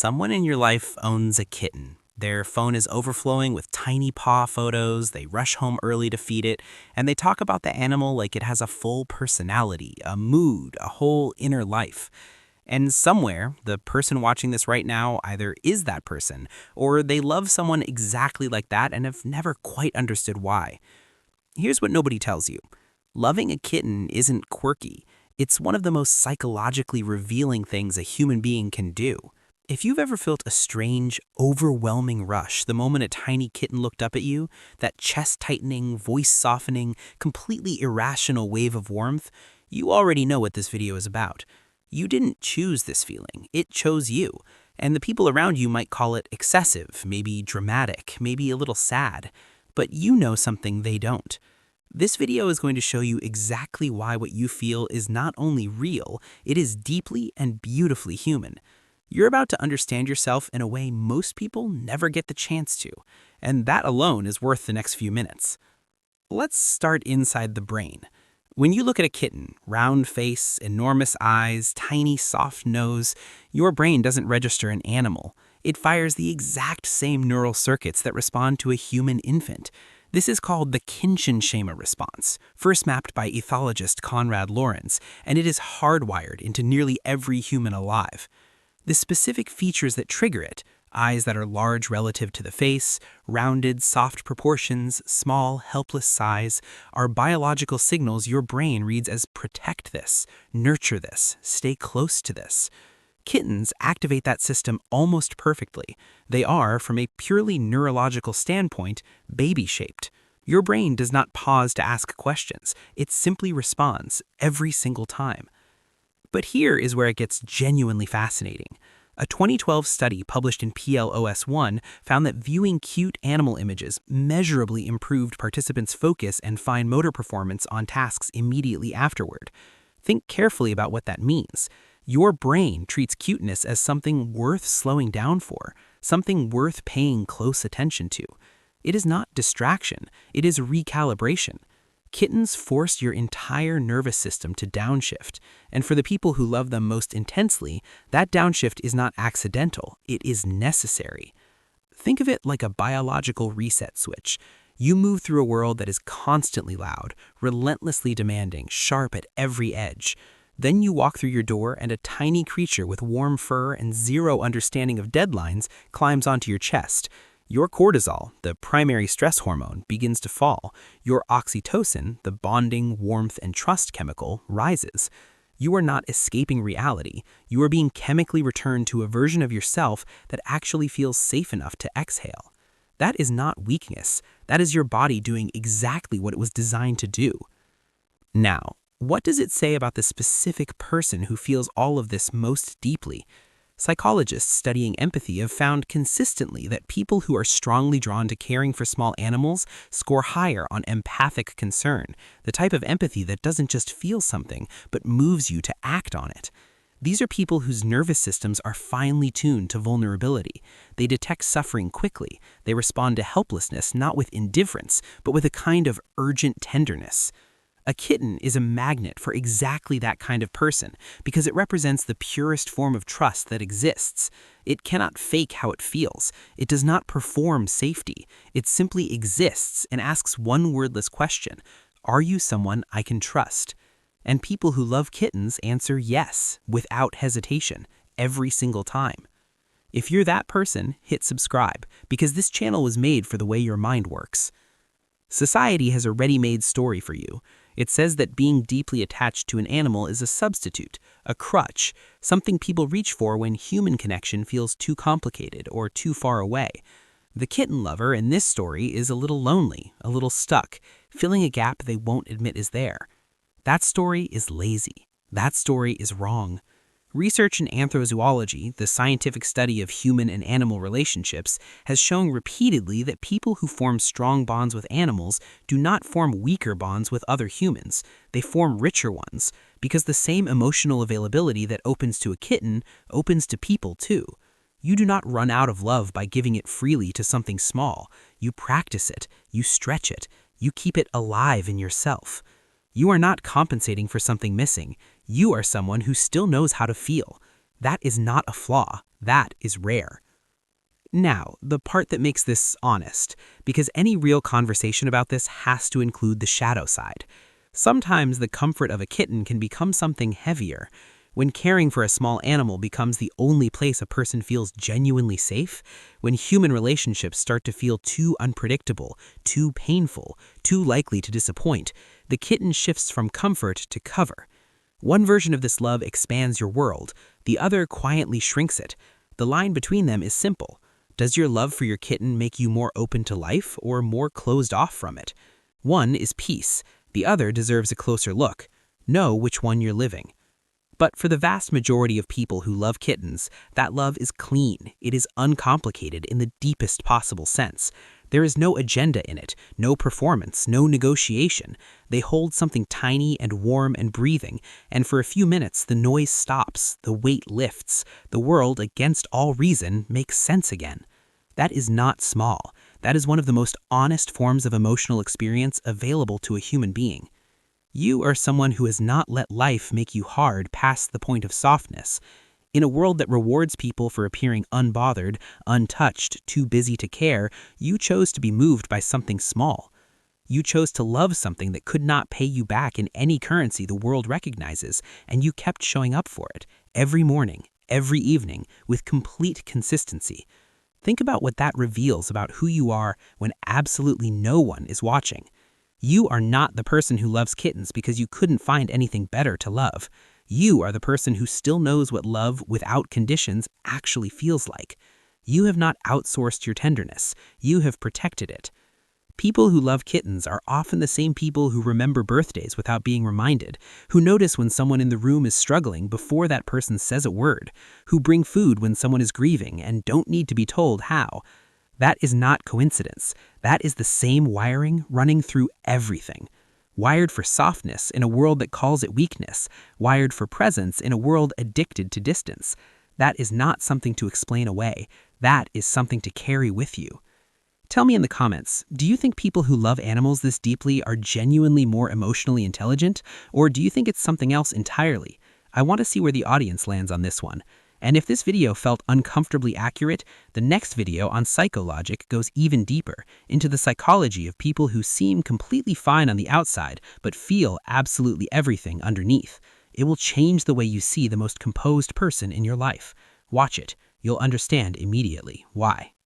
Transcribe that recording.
Someone in your life owns a kitten. Their phone is overflowing with tiny paw photos, they rush home early to feed it, and they talk about the animal like it has a full personality, a mood, a whole inner life. And somewhere, the person watching this right now either is that person, or they love someone exactly like that and have never quite understood why. Here's what nobody tells you. Loving a kitten isn't quirky. It's one of the most psychologically revealing things a human being can do. If you've ever felt a strange, overwhelming rush the moment a tiny kitten looked up at you, that chest-tightening, voice-softening, completely irrational wave of warmth, you already know what this video is about. You didn't choose this feeling, it chose you. And the people around you might call it excessive, maybe dramatic, maybe a little sad. But you know something they don't. This video is going to show you exactly why what you feel is not only real, it is deeply and beautifully human. You're about to understand yourself in a way most people never get the chance to, and that alone is worth the next few minutes. Let's start inside the brain. When you look at a kitten, round face, enormous eyes, tiny soft nose, your brain doesn't register an animal. It fires the exact same neural circuits that respond to a human infant. This is called the Kinshasa response, first mapped by ethologist Konrad Lorenz, and it is hardwired into nearly every human alive. The specific features that trigger it, eyes that are large relative to the face, rounded, soft proportions, small, helpless size, are biological signals your brain reads as protect this, nurture this, stay close to this. Kittens activate that system almost perfectly. They are, from a purely neurological standpoint, baby-shaped. Your brain does not pause to ask questions. It simply responds every single time. But here is where it gets genuinely fascinating. A 2012 study published in PLOS One found that viewing cute animal images measurably improved participants' focus and fine motor performance on tasks immediately afterward. Think carefully about what that means. Your brain treats cuteness as something worth slowing down for, something worth paying close attention to. It is not distraction, it is recalibration. Kittens force your entire nervous system to downshift, and for the people who love them most intensely, that downshift is not accidental, it is necessary. Think of it like a biological reset switch. You move through a world that is constantly loud, relentlessly demanding, sharp at every edge. Then you walk through your door and a tiny creature with warm fur and zero understanding of deadlines climbs onto your chest. Your cortisol, the primary stress hormone, begins to fall. Your oxytocin, the bonding, warmth, and trust chemical, rises. You are not escaping reality. You are being chemically returned to a version of yourself that actually feels safe enough to exhale. That is not weakness. That is your body doing exactly what it was designed to do. Now, what does it say about the specific person who feels all of this most deeply? Psychologists studying empathy have found consistently that people who are strongly drawn to caring for small animals score higher on empathic concern, the type of empathy that doesn't just feel something, but moves you to act on it. These are people whose nervous systems are finely tuned to vulnerability. They detect suffering quickly. They respond to helplessness not with indifference, but with a kind of urgent tenderness. A kitten is a magnet for exactly that kind of person because it represents the purest form of trust that exists. It cannot fake how it feels. It does not perform safety. It simply exists and asks one wordless question: are you someone I can trust? And people who love kittens answer yes, without hesitation, every single time. If you're that person, hit subscribe, because this channel was made for the way your mind works. Society has a ready-made story for you. It says that being deeply attached to an animal is a substitute, a crutch, something people reach for when human connection feels too complicated or too far away. The kitten lover in this story is a little lonely, a little stuck, filling a gap they won't admit is there. That story is lazy. That story is wrong. Research in anthrozoology, the scientific study of human and animal relationships, has shown repeatedly that people who form strong bonds with animals do not form weaker bonds with other humans. They form richer ones, because the same emotional availability that opens to a kitten opens to people too. You do not run out of love by giving it freely to something small. You practice it, you stretch it, you keep it alive in yourself. You are not compensating for something missing. You are someone who still knows how to feel. That is not a flaw. That is rare. Now, the part that makes this honest, because any real conversation about this has to include the shadow side. Sometimes the comfort of a kitten can become something heavier. When caring for a small animal becomes the only place a person feels genuinely safe, when human relationships start to feel too unpredictable, too painful, too likely to disappoint, the kitten shifts from comfort to cover. One version of this love expands your world, the other quietly shrinks it. The line between them is simple. Does your love for your kitten make you more open to life or more closed off from it? One is peace, the other deserves a closer look. Know which one you're living. But for the vast majority of people who love kittens, that love is clean. It is uncomplicated in the deepest possible sense. There is no agenda in it, no performance, no negotiation. They hold something tiny and warm and breathing, and for a few minutes the noise stops, the weight lifts, the world, against all reason, makes sense again. That is not small. That is one of the most honest forms of emotional experience available to a human being. You are someone who has not let life make you hard past the point of softness. In a world that rewards people for appearing unbothered, untouched, too busy to care, you chose to be moved by something small. You chose to love something that could not pay you back in any currency the world recognizes, and you kept showing up for it, every morning, every evening, with complete consistency. Think about what that reveals about who you are when absolutely no one is watching. You are not the person who loves kittens because you couldn't find anything better to love. You are the person who still knows what love without conditions actually feels like. You have not outsourced your tenderness. You have protected it. People who love kittens are often the same people who remember birthdays without being reminded, who notice when someone in the room is struggling before that person says a word, who bring food when someone is grieving and don't need to be told how. That is not coincidence. That is the same wiring running through everything. Wired for softness in a world that calls it weakness. Wired for presence in a world addicted to distance. That is not something to explain away. That is something to carry with you. Tell me in the comments, do you think people who love animals this deeply are genuinely more emotionally intelligent, or do you think it's something else entirely? I want to see where the audience lands on this one. And if this video felt uncomfortably accurate, the next video on PsycoLogic goes even deeper into the psychology of people who seem completely fine on the outside but feel absolutely everything underneath. It will change the way you see the most composed person in your life. Watch it. You'll understand immediately why.